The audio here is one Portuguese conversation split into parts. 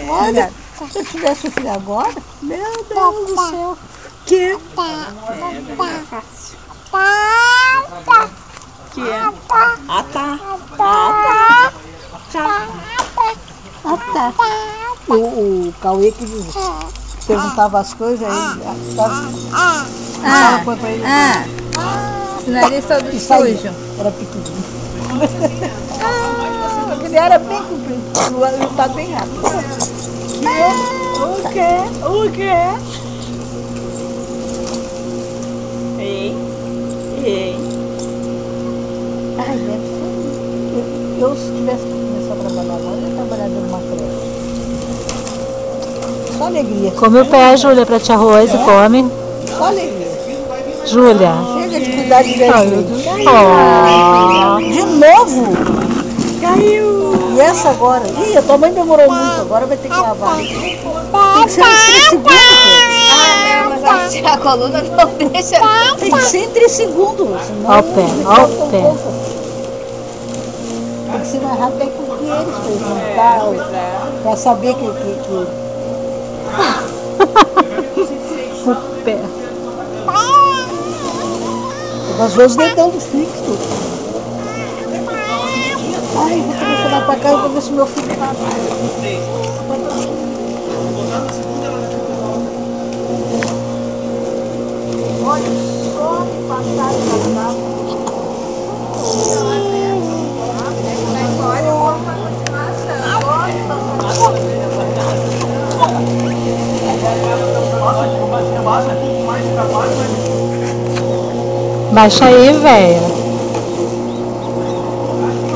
Olha, se eu tivesse o filho agora, meu Deus do céu. Que? Fácil. Que é? Ah, tá. Ah, tá. O Cauê que perguntava as coisas, aí dava pra ele. O nariz todo E saía. sujo. Era pequenininho. Ele era bem comprido, ele tá bem rápido. O quê? O quê? Ei. Ei. Ai, deve ser. Eu, se tivesse que começar a trabalhar agora, eu ia trabalhar numa creche. Só alegria. Come o pé, Júlia, pra tia Rose, come. Só alegria. Júlia. Chega de cuidar de velho. Oh. De novo? Caiu. E essa agora? Ih, a tua mãe demorou muito, agora vai ter que lavar. Tem que ser em 3 segundos. Ah, não, mas a coluna não deixa. Tem que ser em 3 segundos. Senão Ó o pé, ó o pé. Tem que ser mais rápido que eles, pra eles montar, pra saber que O pé. às vezes dedão do fixo. Ai, vou telefonar pra casa pra ver se meu filho tá. Olha só que passagem da casa. Baixa aí, velha.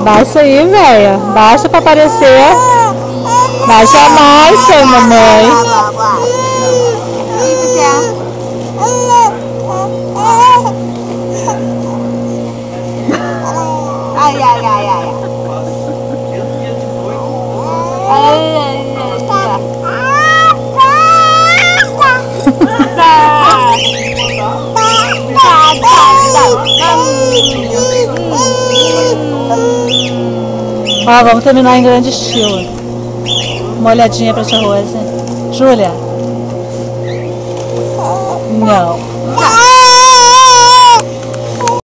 Baixa aí, velha. Baixa pra aparecer. Baixa mais, seu mamãe. Ai, ai, ai, ai. Ó, vamos terminar em grande estilo. Uma olhadinha pra tia Rose. Júlia. Não.